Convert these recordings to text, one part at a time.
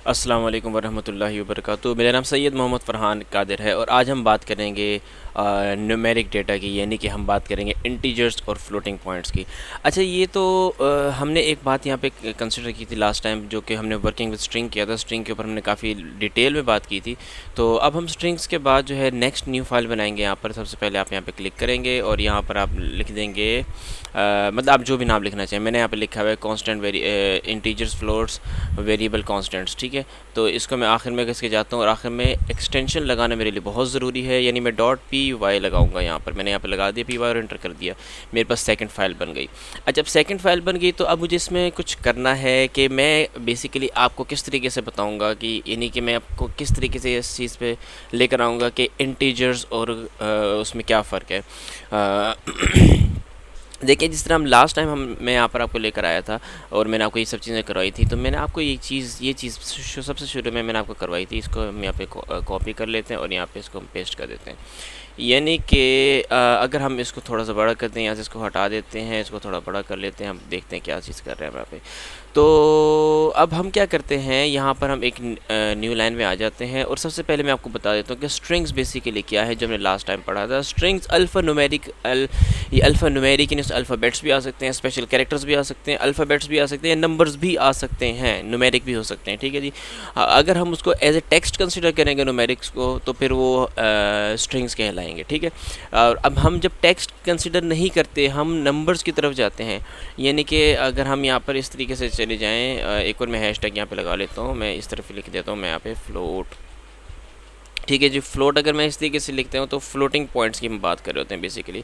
अस्सलाम वालेकुम वरहमतुल्लाहि वबरकातुहू। मेरा नाम सैयद मोहम्मद फ़रहान कादिर है और आज हम बात करेंगे न्यूमेरिक डेटा की, यानी कि हम बात करेंगे इंटीजर्स और फ्लोटिंग पॉइंट्स की। अच्छा, ये तो हमने एक बात यहाँ पे कंसिडर की थी लास्ट टाइम, जो कि हमने वर्किंग विद स्ट्रिंग किया था। स्ट्रिंग के ऊपर हमने काफ़ी डिटेल में बात की थी। तो अब हम स्ट्रिंग्स के बाद जो है नेक्स्ट न्यू फाइल बनाएंगे। यहाँ पर सबसे पहले आप यहाँ पे क्लिक करेंगे और यहाँ पर आप लिख देंगे मतलब आप जो भी नाम लिखना चाहिए। मैंने यहाँ पे लिखा हुआ है constant integers floats variable constants, ठीक है। तो इसको मैं आखिर में किसके जाता हूँ और आखिर में एक्सटेंशन लगाना मेरे लिए बहुत ज़रूरी है, यानी मैं डॉट पी वाई लगाऊंगा यहाँ पर। मैंने यहाँ पे लगा दिया पी वाई और एंटर कर दिया, मेरे पास सेकंड फाइल बन गई। अच्छा, जब सेकंड फाइल बन गई तो अब मुझे इसमें कुछ करना है कि मैं बेसिकली आपको किस तरीके से बताऊँगा कि यानी कि मैं आपको किस तरीके से इस चीज़ पे लेकर आऊँगा कि इंटीजर्स और उसमें क्या फ़र्क है। देखिए, जिस तरह हम लास्ट टाइम मैं यहाँ पर आपको लेकर आया था और मैंने आपको ये सब चीज़ें करवाई थी, तो मैंने आपको ये चीज़ सबसे शुरू में मैंने आपको करवाई थी। इसको हम यहाँ पे कॉपी कर लेते हैं और यहाँ पे इसको हम पेस्ट कर देते हैं। यानी कि अगर हम इसको थोड़ा सा बड़ा करते हैं, यहाँ से इसको हटा देते हैं, इसको थोड़ा बड़ा कर लेते हैं, हम देखते हैं क्या चीज़ कर रहे हैं यहाँ पे। तो अब हम क्या करते हैं, यहाँ पर हम एक न्यू लाइन में आ जाते हैं और सबसे पहले मैं आपको बता देता हूँ कि स्ट्रिंग्स बेसिकली क्या है, जो हमने लास्ट टाइम पढ़ा था। स्ट्रिंग्स ये अल्फ़ा न्यूमेरिक यानी अल्फ़ाबेट्स भी आ सकते हैं, स्पेशल कैरेक्टर्स भी आ सकते हैं, अल्फ़ाबेट्स भी आ सकते हैं, नंबर्स भी आ सकते हैं, न्यूमेरिक भी हो सकते हैं, ठीक है जी। अगर हम उसको एज ए टेक्स्ट कंसिडर करेंगे न्यूमेरिक्स को, तो फिर वो स्ट्रिंग्स कहलाएंगे, ठीक है। और अब हम जब टेक्स्ट कंसिडर नहीं करते, हम नंबर्स की तरफ जाते हैं। यानी कि अगर हम यहाँ पर इस तरीके से चले जाएँ, एक और मैं हैश टैग यहाँ पे लगा लेता हूँ, मैं इस तरफ लिख देता हूँ, मैं यहाँ पे फ्लोट, ठीक है जी। फ्लोट अगर मैं इस तरीके से लिखते हूँ तो फ्लोटिंग पॉइंट्स की हम बात कर रहे होते हैं बेसिकली।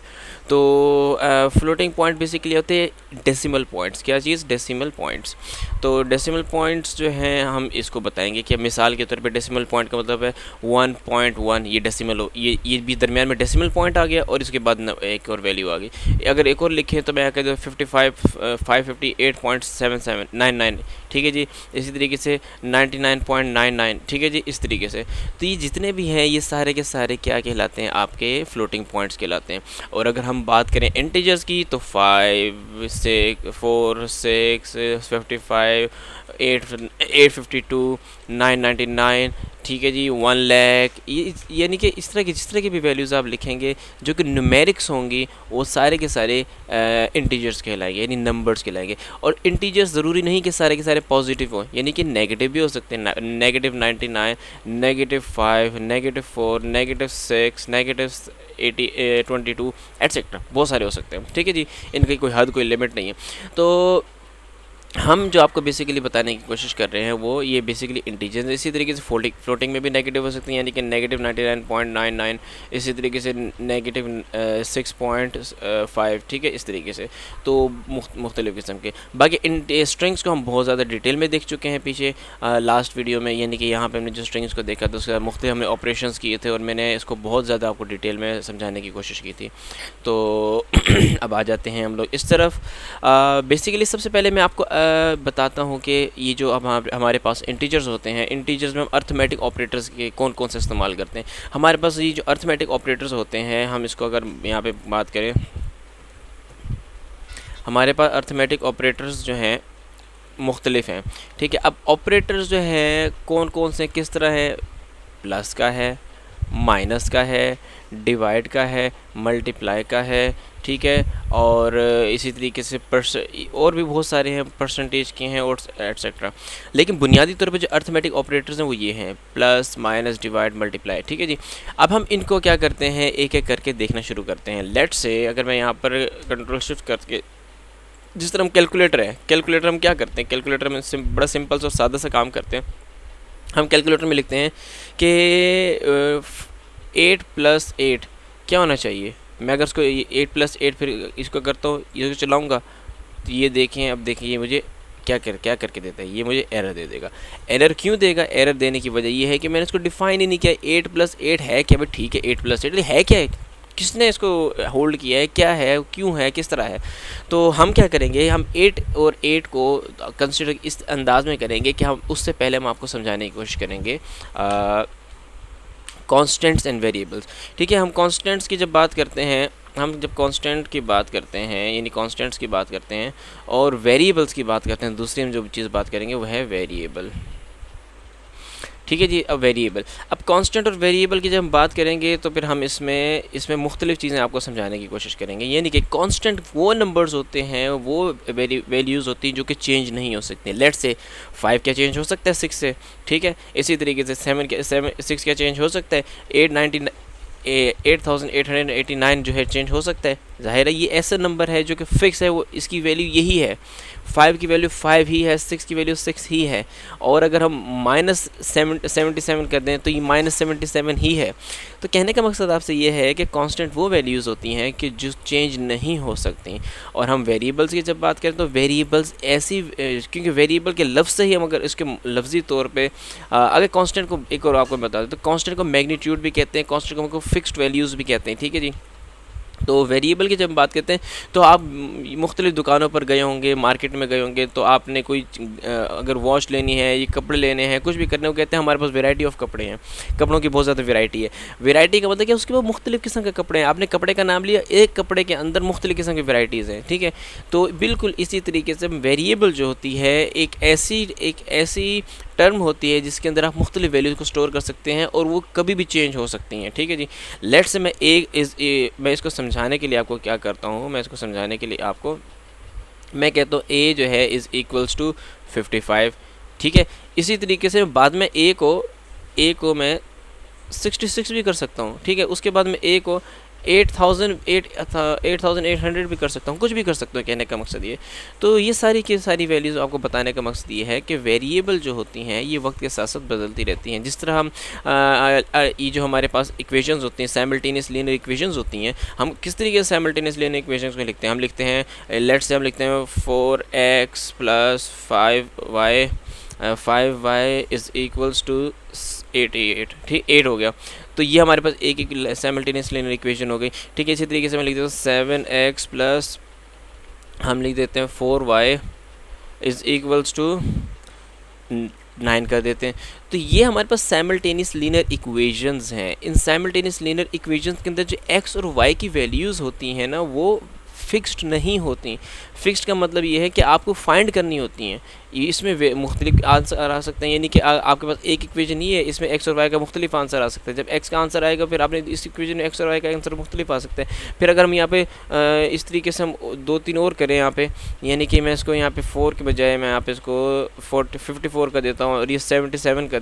तो फ्लोटिंग पॉइंट बेसिकली होते हैं डेसिमल पॉइंट्स। क्या चीज़? Decimal points. तो डेसिमल पॉइंट्स जो हैं हम इसको बताएंगे कि मिसाल के तौर पे डेसिमल पॉइंट का मतलब है 1.1, ये डेसिमल हो, ये भी दरमियान में डेसिमल पॉइंट आ गया और इसके बाद एक और वैल्यू आ गई। अगर एक और लिखें तो मैं कह दूँ 558.7799, ठीक है जी। इसी तरीके से 99.99, ठीक है जी, इस तरीके से। तो ये जितने भी हैं ये सारे के सारे क्या कहलाते हैं? आपके फ्लोटिंग पॉइंट्स कहलाते हैं। और अगर हम बात करें इंटीजर्स की तो 5, 6, 4, 6, 55, 852, 999, ठीक है जी, 1 लाख। ये यानी कि इस तरह की जिस तरह की भी वैल्यूज़ आप लिखेंगे जो कि न्यूमेरिक्स होंगी, वो सारे के सारे इंटीजर्स कहलाएंगे, यानी नंबर्स कहलाएंगे। और इंटीजर्स ज़रूरी नहीं कि सारे के सारे पॉजिटिव हों, यानी कि नेगेटिव भी हो सकते हैं। -99, -5, -4, -6, -80, 22 एट्सेट्रा, बहुत सारे हो सकते हैं, ठीक है जी। इनकी कोई हद, कोई लिमिट नहीं है। तो हम जो आपको बेसिकली बताने की कोशिश कर रहे हैं वो ये बेसिकली इंटीजर्स। इसी तरीके से फ्लोटिंग में भी नेगेटिव हो सकती हैं, यानी कि -99.99, इसी तरीके से -6.5, ठीक है, इस तरीके से। तो मुख्तलिफ़ किस्म के बाकी इन स्ट्रिंग्स को हम बहुत ज़्यादा डिटेल में देख चुके हैं पीछे लास्ट वीडियो में। यानी कि यहाँ पे हमने जो स्ट्रिंग्स को देखा तो उसके मुख्तलिफ हमने ऑपरेशंस किए थे और मैंने इसको बहुत ज़्यादा आपको डिटेल में समझाने की कोशिश की थी। तो अब आ जाते हैं हम लोग इस तरफ। बेसिकली सबसे पहले मैं आपको बताता हूँ कि ये जो अब हमारे पास इंटीजर्स होते हैं, इंटीजर्स में हम अर्थमेटिक ऑपरेटर्स के कौन कौन से इस्तेमाल करते हैं। हमारे पास ये जो अर्थमेटिक ऑपरेटर्स होते हैं, हम इसको अगर यहाँ पे बात करें, हमारे पास अर्थमेटिक ऑपरेटर्स जो हैं मुख्तलिफ हैं, ठीक है। अब ऑपरेटर्स जो हैं कौन कौन से किस तरह है? प्लस का है, माइनस का है, डिवाइड का है, मल्टीप्लाई का है, ठीक है। और इसी तरीके से और भी बहुत सारे हैं, परसेंटेज के हैं और एट्सेट्रा। लेकिन बुनियादी तौर पे जो अर्थमेटिक ऑपरेटर्स हैं वो ये हैं प्लस, माइनस, डिवाइड, मल्टीप्लाई, ठीक है जी। अब हम इनको क्या करते हैं, एक एक करके देखना शुरू करते हैं। लेट से अगर मैं यहाँ पर कंट्रोल शिफ्ट करके, जिस तरह हम कैलकुलेटर है, कैलकुलेटर हम क्या करते हैं, कैलकुलेटर में बड़ा सिंपल और सादा सा काम करते हैं। हम कैलकुलेटर में लिखते हैं कि 8+8 क्या होना चाहिए। मैं अगर इसको 8+8 फिर इसको करता हूँ, ये चलाऊँगा तो ये देखें, अब देखिए ये मुझे क्या करके देता है, ये मुझे एरर दे देगा। एरर क्यों देगा? एरर देने की वजह ये है कि मैंने इसको डिफाइन ही नहीं किया। 8+8 है क्या भाई? ठीक है, 8+8 है क्या है, किसने इसको होल्ड किया है, क्या है, क्यों है, किस तरह है। तो हम क्या करेंगे, हम 8 और 8 को कंसिडर इस अंदाज में करेंगे कि हम उससे पहले हम आपको समझाने की कोशिश करेंगे कॉन्स्टेंट्स एंड वेरिएबल्स, ठीक है। हम कॉन्स्टेंट्स की जब बात करते हैं, हम जब कांस्टेंट की बात करते हैं यानी कॉन्स्टेंट्स की बात करते हैं और वेरिएबल्स की बात करते हैं, दूसरी हम जो चीज़ बात करेंगे वो है वेरिएबल। ठीक है जी। अब वेरिएबल, अब कांस्टेंट और वेरिएबल की जब हम बात करेंगे तो फिर हम इसमें मुख्तलिफ चीज़ें आपको समझाने की कोशिश करेंगे। यानी कि कांस्टेंट वो नंबर्स होते हैं, वो वैल्यूज़ होती हैं जो कि चेंज नहीं हो सकती। लेट से 5 क्या चेंज हो सकता है 6 से, ठीक है। इसी तरीके से 6 क्या चेंज हो सकता है, 8889 जो है चेंज हो सकता है। ज़ाहिर है ये ऐसा नंबर है जो कि फ़िक्स है, वो इसकी वैल्यू यही है। 5 की वैल्यू 5 ही है, 6 की वैल्यू 6 ही है। और अगर हम -77 कर दें तो ये -77 ही है। तो कहने का मकसद आपसे ये है कि कांस्टेंट वो वैल्यूज़ होती हैं कि जो चेंज नहीं हो सकती। और हम वेरिएबल्स की जब बात करें तो वेरिएबल्स ऐसी, क्योंकि वेरिएबल के लफ्ज़ से ही हम अगर इसके लफ्ज़ी तौर पे अगर कांस्टेंट को एक और आपको बता दें तो कांस्टेंट को मैग्नीट्यूड भी कहते हैं, कांस्टेंट को फिक्स्ड वैल्यूज़ भी कहते हैं, ठीक है जी। तो वेरिएबल की जब बात करते हैं तो आप मुख्तलिफ़ दुकानों पर गए होंगे, मार्केट में गए होंगे, तो आपने कोई अगर वॉश लेनी है, ये कपड़े लेने हैं, कुछ भी करने को कहते हैं, हमारे पास वैरायटी ऑफ कपड़े हैं, कपड़ों की बहुत ज़्यादा वैरायटी है। वैरायटी का मतलब क्या, उसके बाद मुख्तलिफ़ किस्म के कपड़े हैं। आपने कपड़े का नाम लिया, एक कपड़े के अंदर मुख्तलिफ़ किस्म की वैरायटीज़ हैं, ठीक है। तो बिल्कुल इसी तरीके से वेरिएबल जो होती है एक ऐसी टर्म होती है जिसके अंदर आप मुख्तलिफ़ वैल्यूज़ को स्टोर कर सकते हैं और वो कभी भी चेंज हो सकती हैं, ठीक है जी। लेट्स से मैं इसको समझाने के लिए आपको क्या करता हूँ, मैं इसको समझाने के लिए आपको मैं कहता हूँ ए जो है इज़ इक्वल्स टू 55, ठीक है। इसी तरीके से बाद में ए को मैं 66 भी कर सकता हूँ, ठीक है। उसके बाद में ए को 8800 भी कर सकता हूँ, कुछ भी कर सकता हूँ, कहने का मकसद ये। तो ये सारी की सारी वैल्यूज़ आपको बताने का मकसद ये है कि वेरिएबल जो होती हैं ये वक्त के साथ साथ बदलती रहती हैं। जिस तरह हम ये जो हमारे पास इक्वेशंस होती हैं, साइमल्टेनियस लीनियर इक्वेशंस होती हैं, हम किस तरीके से साइमल्टेनियस लीनियर इक्वेशंस को लिखते हैं। हम लिखते हैं, लेट्स से हम लिखते हैं 4x + 5y is equals to 88, ठीक, 8 हो गया। तो ये हमारे पास एक साइमल्टेनियस लीनियर इक्वेशन हो गई, ठीक है। इसी तरीके से मैं लिख देता हूँ 7x प्लस हम लिख देते हैं 4y इज़ इक्वल्स टू 9 कर देते हैं। तो ये हमारे पास साइमल्टेनियस लीनियर इक्वेशंस हैं। इन साइमल्टेनियस लीनियर इक्वेशंस के अंदर जो x और y की वैल्यूज़ होती हैं ना, वो फिक्स्ड नहीं होती। फिक्स्ड का मतलब ये है कि आपको फाइंड करनी होती हैं। इसमें मुख्तलिफ आंसर आ सकते हैं, यानी कि आपके पास एक इक्वेशन ही है, इसमें एक्स और वाई का मुख्तलिफ आंसर आ सकता है। जब एक्स का आंसर आएगा फिर आपने इस इक्वेशन में एक्स और वाई का आंसर मुख्तलिफ आ सकता है। फिर अगर हम यहाँ पे इस तरीके से हम 2-3 और करें यहाँ पे, यानी कि मैं इसको यहाँ पे 4 के बजाय मैं यहाँ पे इसको 54 कर देता हूँ और ये 75 कर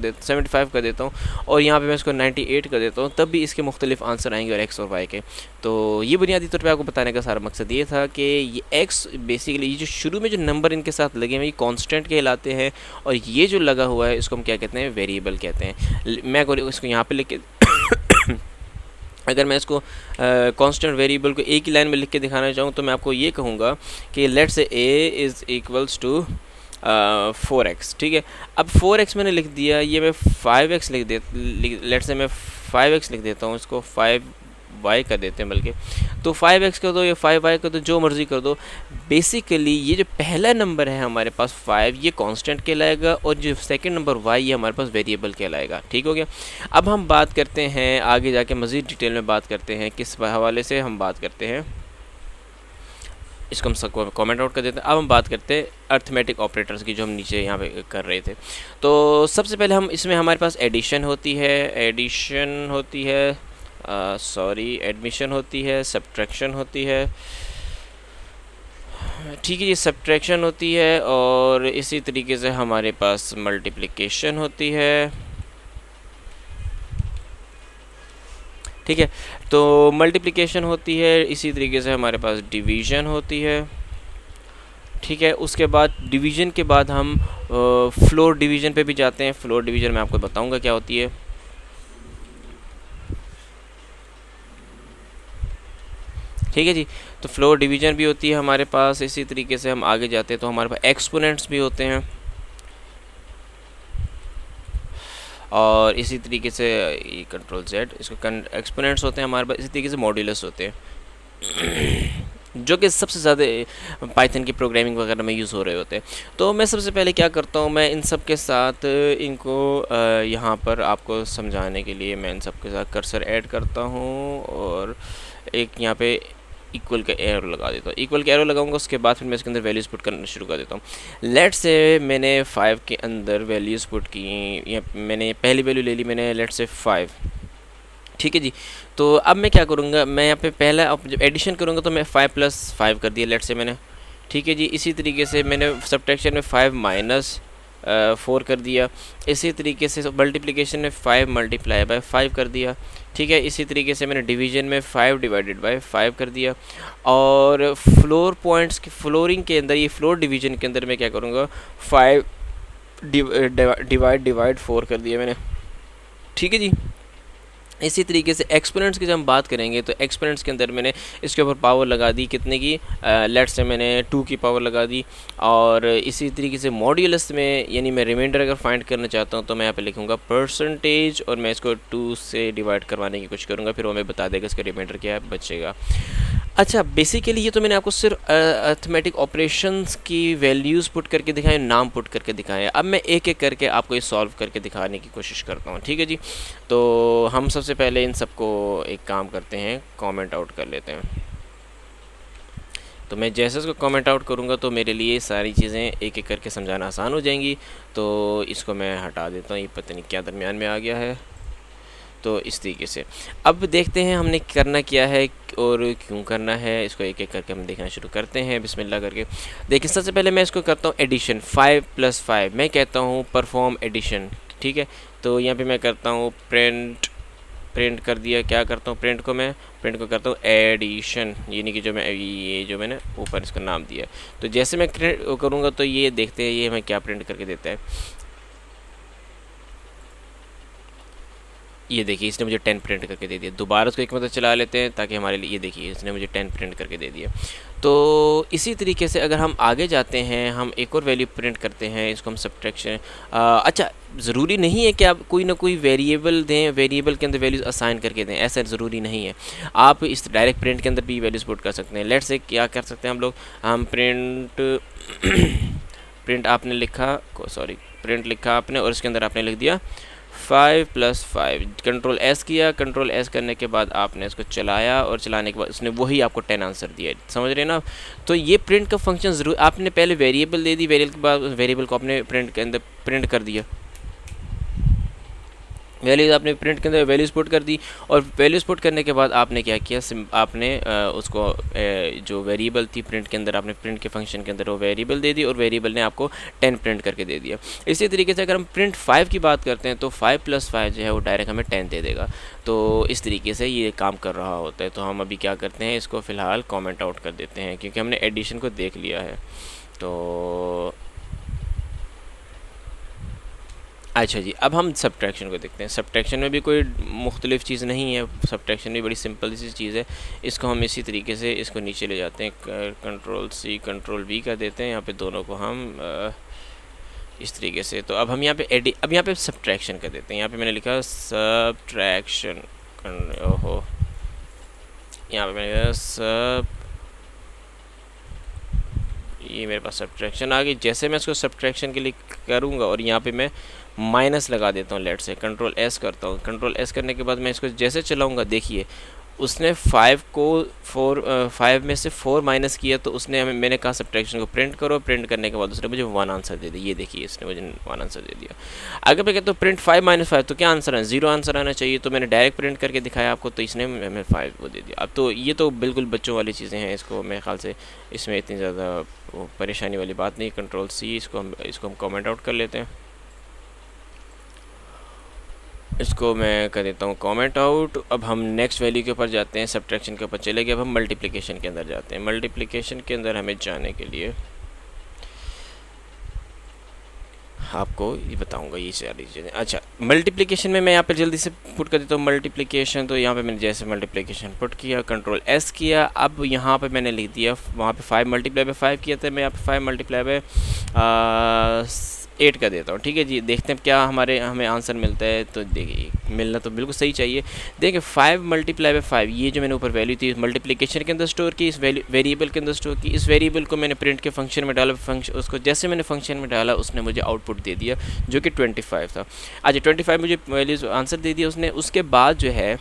देता हूँ और यहाँ पे मैं इसको 98 कर देता हूँ, तब भी इसके मुख्तलिफ आंसर आएंगे और एक्स और वाई के। तो ये बुनियादी तौर पर आपको बताने का सारा मकसद ये था कि ये एक्स बेसिकली ये जो शुरू में जो नंबर इनके साथ लगे हुए ये कांस्टेंट कहलाते हैं और ये जो लगा हुआ है इसको हम क्या कहते हैं, वेरिएबल कहते हैं। मैं इसको यहाँ पे लिख के अगर मैं इसको कांस्टेंट वेरिएबल को एक ही लाइन में लिख के दिखाना चाहूँ तो मैं आपको ये कहूँगा कि let's say a is equals to 4x, ठीक है। अब 4x मैंने लिख दिया, ये मैं 5x लेट्स से मैं 5x लिख देता हूँ, इसको 5y कर देते हैं बल्कि। तो 5x कर दो या 5y कर दो, जो मर्ज़ी कर दो। बेसिकली ये जो पहला नंबर है हमारे पास 5, ये कांस्टेंट कहलाएगा और जो सेकंड नंबर y ये हमारे पास वेरिएबल कहलाएगा, ठीक हो गया। अब हम बात करते हैं आगे जाके मज़ीद डिटेल में बात करते हैं, किस हवाले से हम बात करते हैं, इसको हम सबको कमेंट आउट कर देते हैं। अब हम बात करते हैं अर्थमेटिक ऑपरेटर्स की, जो हम नीचे यहाँ पे कर रहे थे। तो सबसे पहले हम इसमें हमारे पास एडिशन होती है, एडमिशन होती है, सब्ट्रैक्शन होती है, ठीक है, ये सब्ट्रैक्शन होती है और इसी तरीके से हमारे पास मल्टीप्लिकेशन होती है, ठीक है। तो मल्टीप्लिकेशन होती है, इसी तरीके से हमारे पास डिवीज़न होती है, ठीक है। उसके बाद डिवीज़न के बाद हम फ्लोर डिवीज़न पे भी जाते हैं। फ्लोर डिवीज़न मैं आपको बताऊंगा क्या होती है, ठीक है जी। तो फ्लोर डिवीज़न भी होती है हमारे पास। इसी तरीके से हम आगे जाते हैं तो हमारे पास एक्सपोनेंट्स भी होते हैं और इसी तरीके से ये कंट्रोल Z, इसको एक्सपोनेंट्स होते हैं हमारे पास। इसी तरीके से मॉड्यूलस होते हैं जो कि सबसे ज़्यादा पाइथन की प्रोग्रामिंग वगैरह में यूज़ हो रहे होते हैं। तो मैं सबसे पहले क्या करता हूँ, मैं इन सब के साथ इनको यहाँ पर आपको समझाने के लिए मैं इन सब के साथ कर्सर ऐड करता हूँ और एक यहाँ पे इक्वल का एरो लगा देता हूँ। इक्वल का एरो लगाऊंगा, उसके बाद फिर मैं इसके अंदर वैल्यूज़ पुट करना शुरू कर देता हूँ। लेट्स से मैंने 5 के अंदर वैल्यूज़ पुट की, या मैंने पहली वैल्यू ले ली मैंने लेट्स से 5, ठीक है जी। तो अब मैं क्या करूँगा, मैं यहाँ पे पहला अब जब एडिशन करूँगा तो मैं 5 + 5 कर दिया लेट्स से मैंने, ठीक है जी। इसी तरीके से मैंने सब्ट्रैक्शन में 5 - 4 कर दिया। इसी तरीके से मल्टीप्लिकेशन में 5 × 5 कर दिया, ठीक है। इसी तरीके से मैंने डिवीजन में 5 / 5 कर दिया। और फ्लोर पॉइंट्स की फ्लोरिंग के अंदर, ये फ्लोर डिवीजन के अंदर मैं क्या करूँगा, 5 डिवाइड 4 कर दिया मैंने, ठीक है जी। इसी तरीके से एक्सपोनेंट्स की जब हम बात करेंगे तो एक्सपोनेंट्स के अंदर मैंने इसके ऊपर पावर लगा दी कितने की, लेट्स से मैंने 2 की पावर लगा दी। और इसी तरीके से मॉड्यूलस में, यानी मैं रिमाइंडर अगर फाइंड करना चाहता हूँ तो मैं यहाँ पे लिखूँगा परसेंटेज, और मैं इसको 2 से डिवाइड करवाने की कोशिश करूँगा, फिर वो हमें बता देगा इसका रिमाइंडर क्या बचेगा। अच्छा, बेसिकली ये तो मैंने आपको सिर्फ अर्थमेटिक ऑपरेशंस की वैल्यूज़ पुट करके दिखाएं, नाम पुट करके दिखाएं। अब मैं एक एक करके आपको ये सॉल्व करके दिखाने की कोशिश करता हूँ, ठीक है जी। तो हम सबसे पहले इन सबको एक काम करते हैं, कमेंट आउट कर लेते हैं। तो मैं जैसे इसको कमेंट आउट करूँगा तो मेरे लिए सारी चीज़ें एक एक करके समझाना आसान हो जाएंगी। तो इसको मैं हटा देता हूँ, ये पता नहीं क्या दरमियान में आ गया है। तो इस तरीके से अब देखते हैं हमने करना क्या है और क्यों करना है, इसको एक एक करके हम देखना शुरू करते हैं बिस्मिल्लाह करके। देखिए, सबसे पहले मैं इसको करता हूँ एडिशन, 5 + 5 मैं कहता हूँ परफॉर्म एडिशन, ठीक है। तो यहाँ पे मैं करता हूँ प्रिंट कर दिया, क्या करता हूँ, प्रिंट को करता हूँ एडिशन, यानी कि जो मैंने ऊपर इसका नाम दिया। तो जैसे मैं करूँगा तो ये देखते हैं ये हमें क्या प्रिंट करके देता है। ये देखिए, इसने मुझे 10 प्रिंट करके दे दिया। दोबारा उसको एक मतलब चला लेते हैं ताकि हमारे लिए, ये देखिए इसने मुझे 10 प्रिंट करके दे दिया। तो इसी तरीके से अगर हम आगे जाते हैं, हम एक और वैल्यू प्रिंट करते हैं, इसको हम सब्ट्रैक्शन। अच्छा, ज़रूरी नहीं है कि आप कोई ना कोई वेरिएबल दें, वेरिएबल के अंदर वैल्यूज़ असाइन करके दें, ऐसा ज़रूरी नहीं है। आप इस डायरेक्ट प्रिंट के अंदर भी वैल्यूज़ पुट कर सकते हैं। लेट्स से क्या कर सकते हैं हम लोग, हम प्रिंट आपने लिखा, प्रिंट लिखा आपने और इसके अंदर आपने लिख दिया 5 + 5, कंट्रोल एस किया। कंट्रोल एस करने के बाद आपने इसको चलाया और चलाने के बाद उसने वही आपको 10 आंसर दिया, समझ रहे हैं ना। तो ये प्रिंट का फंक्शन ज़रूर, आपने पहले वेरिएबल दे दी, वेरिएबल के बाद वेरिएबल को आपने प्रिंट के अंदर प्रिंट कर दिया, वैल्यूज़ आपने प्रिंट के अंदर वैल्यूज़ पुट कर दी। और वैल्यूज़ पुट करने के बाद आपने क्या किया, आपने उसको जो वेरिएबल थी प्रिंट के अंदर, आपने प्रिंट के फंक्शन के अंदर वो वेरिएबल दे दी और वेरिएबल ने आपको 10 प्रिंट करके दे दिया। इसी तरीके से अगर हम प्रिंट 5 की बात करते हैं तो 5 + 5 जो है वो डायरेक्ट हमें 10 दे देगा। तो इस तरीके से ये काम कर रहा होता है। तो हम अभी क्या करते हैं, इसको फ़िलहाल कॉमेंट आउट कर देते हैं क्योंकि हमने एडिशन को देख लिया है। तो अच्छा जी, अब हम सब्ट्रैक्शन को देखते हैं। सब्ट्रैक्शन में भी कोई मुख्तलिफ चीज़ नहीं है, सब्ट्रैक्शन भी बड़ी सिंपल सी चीज़ है। इसको हम इसी तरीके से इसको नीचे ले जाते हैं, कंट्रोल-C कंट्रोल-V कर देते हैं। यहाँ पे दोनों को हम इस तरीके से। तो अब हम यहाँ पे अब यहाँ पे सब्ट्रैक्शन कर देते हैं। यहाँ पे मैंने लिखा सब्ट्रैक्शन, ओहो, यहाँ पे मैंने ये मेरे पास सब्ट्रैक्शन आ गई। जैसे मैं इसको सब्ट्रैक्शन के लिए करूँगा और यहाँ पे मैं माइनस लगा देता हूँ, लेट से कंट्रोल एस करता हूँ। कंट्रोल एस करने के बाद मैं इसको जैसे चलाऊँगा, देखिए उसने 5 को 5 में से 4 माइनस किया। तो उसने मैंने कहा सब्ट्रैक्शन को प्रिंट करो, प्रिंट करने के बाद उसने मुझे 1 आंसर दे दिया। ये देखिए, इसने मुझे 1 आंसर दे दिया। अगर मैं कहता हूँ प्रिंट 5 - 5 तो क्या आंसर है, 0 आंसर आना चाहिए। तो मैंने डायरेक्ट प्रिंट करके दिखाया आपको, तो इसने हमें 5 वो दे दिया। अब तो ये तो बिल्कुल बच्चों वाली चीज़ें हैं, इसको मेरे ख्याल से इसमें इतनी ज़्यादा परेशानी वाली बात नहीं। कंट्रोल-C, इसको हम कमेंट आउट कर लेते हैं। इसको मैं कर देता हूँ कमेंट आउट। अब हम नेक्स्ट वैल्यू के ऊपर जाते हैं, सब्ट्रैक्शन के ऊपर चले गए। अब हम मल्टीप्लिकेशन के अंदर जाते हैं। मल्टीप्लिकेशन के अंदर हमें जाने के लिए आपको ये बताऊंगा ये सारी चीज़ें। अच्छा, मल्टीप्लिकेशन में मैं यहाँ पे जल्दी से पुट कर देता हूँ मल्टीप्लिकेशन। तो यहाँ पे मैंने जैसे मल्टीप्लिकेशन पुट किया, कंट्रोल एस किया। अब यहाँ पे मैंने लिख दिया, वहाँ पे 5 × 5 किया था, मैं यहाँ पे 5 × 8 का देता हूँ। ठीक है जी, देखते हैं क्या हमें आंसर मिलता है। तो देखिए, मिलना तो बिल्कुल सही चाहिए। देखिए 5 × 5, ये जो मैंने ऊपर वैल्यू थी मल्टीप्लिकेशन के अंदर स्टोर की, इस वेरिएबल के अंदर स्टोर की। इस वेरिएबल को मैंने प्रिंट के फंक्शन में डाला, उसको जैसे मैंने फंक्शन में डाला उसने मुझे आउटपुट दे दिया जो कि 25 था। अच्छा, 25 मुझे वैल्यूज आंसर दे दिया उसने। उसके बाद जो है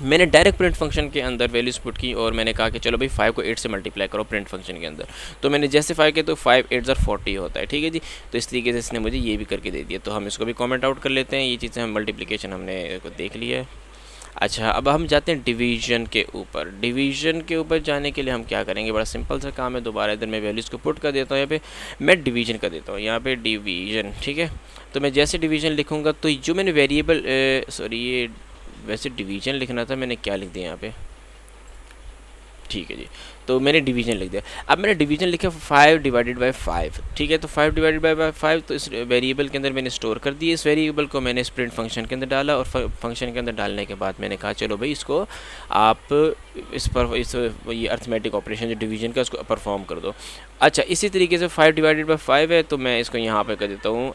मैंने डायरेक्ट प्रिंट फंक्शन के अंदर वैल्यूज पुट की और मैंने कहा कि चलो भाई 5 को 8 से मल्टीप्लाई करो प्रिंट फंक्शन के अंदर। तो मैंने जैसे 5 के तो 5 8 40 होता है, ठीक है जी। तो इस तरीके से इसने मुझे ये भी करके दे दिया, तो हम इसको भी कमेंट आउट कर लेते हैं। ये चीज़ें हम मल्टीप्लिकेशन हमने को देख लिया है। अच्छा, अब हम जाते हैं डिवीजन के ऊपर। डिवीजन के ऊपर जाने के लिए हम क्या करेंगे, बड़ा सिंपल सा काम है। दोबारा इधर मैं वैल्यूज़ को पुट कर देता हूँ, यहाँ पे मैं डिवीजन कर देता हूँ, यहाँ पे डिवीजन, ठीक है। तो मैं जैसे डिवीजन लिखूँगा तो जो मैंने वेरिएबल सॉरी ये वैसे डिवीजन लिखना था, मैंने क्या लिख दिया यहाँ पे, ठीक है जी। तो मैंने डिवीजन लिख दिया। अब मैंने डिवीजन लिखा 5 डिवाइडेड बाई 5, ठीक है। तो 5 डिवाइडेड बाई 5 तो इस वेरिएबल के अंदर मैंने स्टोर कर दिया। इस वेरिएबल को मैंने स्प्रिंट फंक्शन के अंदर डाला और फंक्शन के अंदर डालने के बाद मैंने कहा चलो भाई इसको आप इस ये अर्थमेटिक ऑपरेशन जो डिवीजन का उसको परफॉर्म कर दो। अच्छा, इसी तरीके से 5 डिवाइडेड बाई 5 है, तो मैं इसको यहाँ पर कर देता हूँ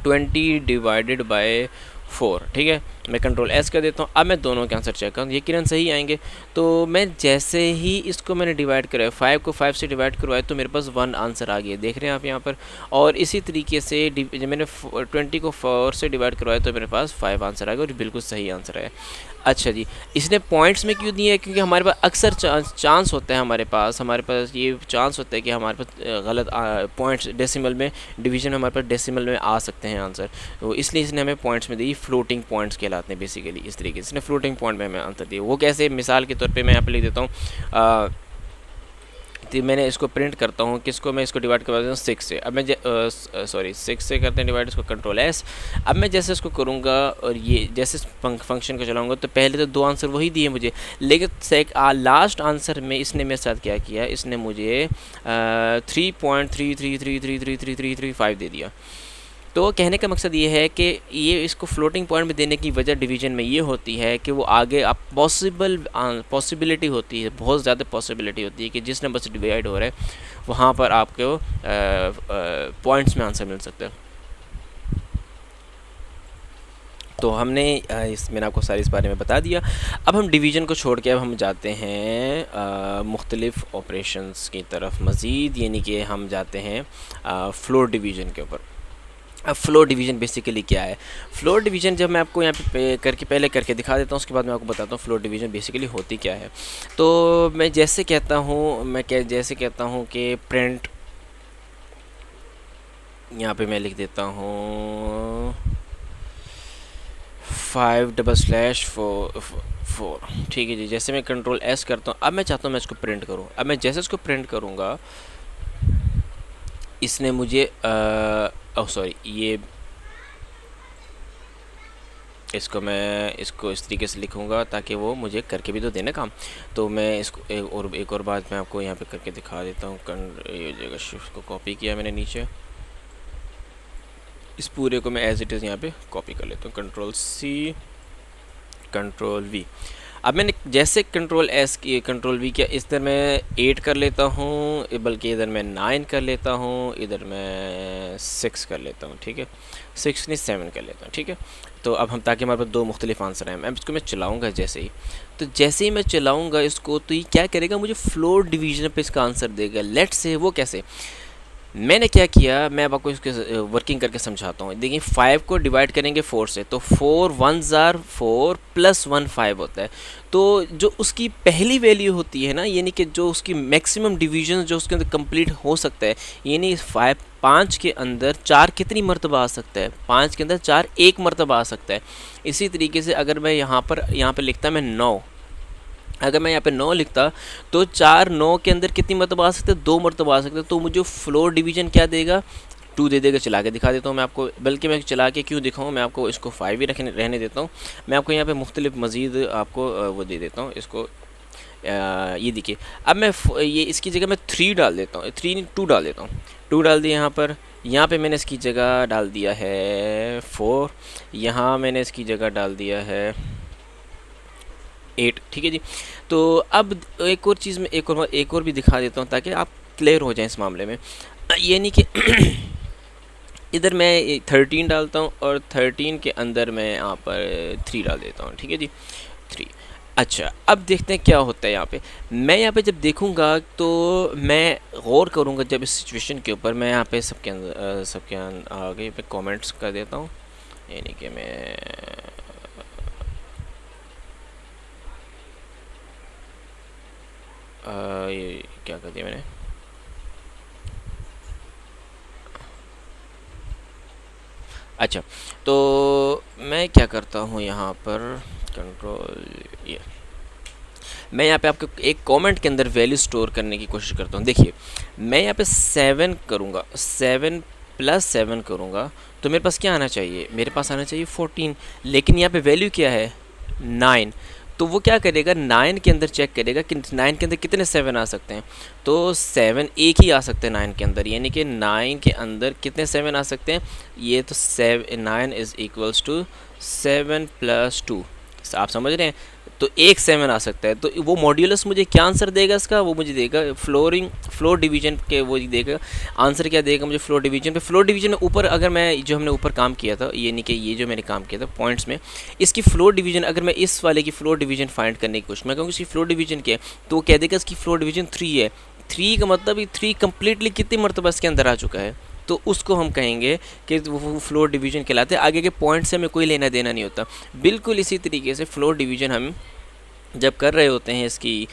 20 डिवाइडेड बाई 4, ठीक है। मैं कंट्रोल एस कर देता हूँ। अब मैं दोनों के आंसर चेक करूँ, यकीनन सही आएंगे। तो मैं जैसे ही इसको मैंने डिवाइड कराया, 5 को 5 से डिवाइड करवाया, तो मेरे पास 1 आंसर आ गया, देख रहे हैं आप यहाँ पर। और इसी तरीके से जब मैंने 20 को 4 से डिवाइड करवाया तो मेरे पास 5 आंसर आ गया और बिल्कुल सही आंसर आया। अच्छा जी, इसने पॉइंट्स में क्यों दिए है, क्योंकि हमारे पास अक्सर चांस होता है, हमारे पास ये चांस होता है कि हमारे पास गलत पॉइंट्स डेसिमल में, डिवीजन में हमारे पास डेसिमल में आ सकते हैं आंसर, तो इसलिए इसने हमें पॉइंट्स में दी। फ्लोटिंग पॉइंट्स कहलाते हैं बेसिकली, इस तरीके से इसने फ्लोटिंग पॉइंट में हमें आंसर दिया। वो कैसे, मिसाल के तौर पे मैं यहाँ पे लिख देता हूँ, तो मैंने इसको प्रिंट करता हूँ, किसको, मैं इसको डिवाइड करवा देता हूँ 6 से। अब मैं 6 से करते हैं डिवाइड, इसको कंट्रोल एस। अब मैं जैसे इसको करूँगा और ये जैसे फंक्शन को चलाऊँगा, तो पहले तो 2 आंसर वही दिए मुझे, लेकिन लास्ट आंसर में इसने मेरे साथ क्या किया, इसने मुझे 3.3333333335 दे दिया। तो कहने का मकसद ये है कि ये इसको फ्लोटिंग पॉइंट में देने की वजह डिवीजन में ये होती है कि वो आगे आप पॉसिबिलिटी होती है, बहुत ज़्यादा पॉसिबिलिटी होती है कि जिस नंबर से डिवाइड हो रहा है वहाँ पर आपको पॉइंट्स में आंसर मिल सकता है। तो हमने मैंने आपको सारी इस बारे में बता दिया। अब हम डिवीज़न को छोड़ के अब हम जाते हैं मुख्तलिफ़ ऑपरेशंस की तरफ मज़ीद, यानी कि हम जाते हैं फ्लोर डिवीज़न के ऊपर। अब फ्लोर डिवीज़न बेसिकली क्या है, फ्लोर डिवीज़न जब मैं आपको यहाँ पे पहले करके दिखा देता हूँ, उसके बाद मैं आपको बताता हूँ फ्लोर डिवीज़न बेसिकली होती क्या है। तो मैं जैसे कहता हूँ कि प्रिंट, यहाँ पे मैं लिख देता हूँ 5/4, ठीक है जी। जैसे मैं कंट्रोल एस करता हूँ, अब मैं चाहता हूँ मैं इसको प्रिंट करूँ। अब मैं जैसे इसको प्रिंट करूँगा, इसने मुझे ये मैं इसको इस तरीके से लिखूँगा ताकि वो मुझे करके भी तो देना काम। तो मैं इसको एक और बात मैं आपको यहाँ पे करके दिखा देता हूँ। ये जगह शिफ्ट को कॉपी किया मैंने नीचे, इस पूरे को मैं एज इट इज़ यहाँ पे कॉपी कर लेता हूँ, कंट्रोल सी कंट्रोल वी। अब मैंने जैसे कंट्रोल एस की कंट्रोल वी किया, इस तरह मैं 8 कर लेता हूँ, बल्कि इधर मैं 9 कर लेता हूँ, इधर मैं 6 कर लेता हूँ, ठीक है, 6 नहीं 7 कर लेता हूँ, ठीक है। तो अब हम, ताकि हमारे पास 2 मुख्तलिफ आंसर हैं, इसको मैं चलाऊँगा जैसे ही, तो जैसे ही मैं चलाऊँगा इसको, तो ये क्या करेगा, मुझे फ्लोर डिवीजन पे इसका आंसर देगा। लेट्स से वो कैसे, मैंने क्या किया, मैं अब आपको इसके वर्किंग करके समझाता हूँ। देखिए 5 को डिवाइड करेंगे 4 से, तो 4 1s are 4 + 1 5 होता है। तो जो उसकी पहली वैल्यू होती है ना, यानी कि जो उसकी मैक्सिमम डिवीजन जो उसके अंदर कंप्लीट हो सकता है, यानी 5 के अंदर 4 कितनी मरतबा आ सकता है, 5 के अंदर 4 एक मरतबा आ सकता है। इसी तरीके से अगर मैं यहाँ पर लिखता मैं 9, अगर मैं यहाँ पे 9 लिखता तो 4 9 के अंदर कितनी मरतबा आ सकते हैं, 2 मरतबा आ सकते हैं। तो मुझे फ्लोर डिवीजन क्या देगा, 2 दे देगा। चला के दिखा देता हूँ मैं आपको, बल्कि मैं चला के क्यों दिखाऊँ, मैं आपको इसको 5 ही रहने देता हूँ। मैं आपको यहाँ पे मुख्तलिफ मज़ीद आपको वो दे देता हूँ, इसको ये देखिए। अब मैं ये इसकी जगह मैं 3 डाल देता हूँ, 2 डाल देता हूँ, 2 डाल दिया यहाँ पर। यहाँ पे मैंने इसकी जगह डाल दिया है 4, यहाँ मैंने इसकी जगह डाल दिया है 8, ठीक है जी। तो अब एक और चीज़ में एक और भी दिखा देता हूँ ताकि आप क्लियर हो जाएं इस मामले में। ये नहीं कि इधर मैं 13 डालता हूँ और 13 के अंदर मैं यहाँ पर 3 डाल देता हूँ, ठीक है जी, 3। अच्छा, अब देखते हैं क्या होता है यहाँ पे। मैं यहाँ पे जब देखूँगा तो मैं गौर करूँगा जब इस सिचुएशन के ऊपर, मैं यहाँ पे सबके आगे पे कमेंट्स कर देता हूँ, यानी कि मैं ये क्या कर दिया मैंने, अच्छा। तो मैं क्या करता हूँ यहाँ पर, कंट्रोल ये, मैं यहाँ पे आपको एक कमेंट के अंदर वैल्यू स्टोर करने की कोशिश करता हूँ। देखिए मैं यहाँ पे 7 करूँगा, 7 प्लस 7 करूँगा, तो मेरे पास क्या आना चाहिए, मेरे पास आना चाहिए 14, लेकिन यहाँ पे वैल्यू क्या है 9। तो वो क्या करेगा, 9 के अंदर चेक करेगा कि 9 के अंदर कितने 7 आ सकते हैं। तो 7 एक ही आ सकते हैं 9 के अंदर, यानी कि 9 के अंदर कितने 7 आ सकते हैं, ये तो 9 इज़ इक्वल्स टू 7 प्लस 2, आप समझ रहे हैं। तो एक 7 आ सकता है। तो वो मॉड्यूलस मुझे क्या आंसर देगा इसका, वो मुझे देगा फ्लोर डिवीजन के, वो देगा आंसर क्या देगा मुझे, फ्लोर डिवीजन पे। फ्लोर डिवीजन में ऊपर अगर मैं, जो हमने ऊपर काम किया था, ये नहीं कि ये जो मैंने काम किया था पॉइंट्स में, इसकी फ्लोर डिवीजन, अगर मैं इस वाले की फ्लोर डिवीजन फाइंड करने की कोशिश, मैं कहूँगी इसकी फ्लोर डिवीजन क्या है, तो वो कह देगा इसकी फ्लोर डिवीजन 3 है। 3 का मतलब ये 3 कम्प्लीटली कितनी मरतबा इसके अंदर आ चुका है, तो उसको हम कहेंगे कि वो फ्लोर डिवीजन कहलाते हैं। आगे के पॉइंट से हमें कोई लेना देना नहीं होता। बिल्कुल इसी तरीके से फ्लोर डिवीजन हम जब कर रहे होते हैं इसकी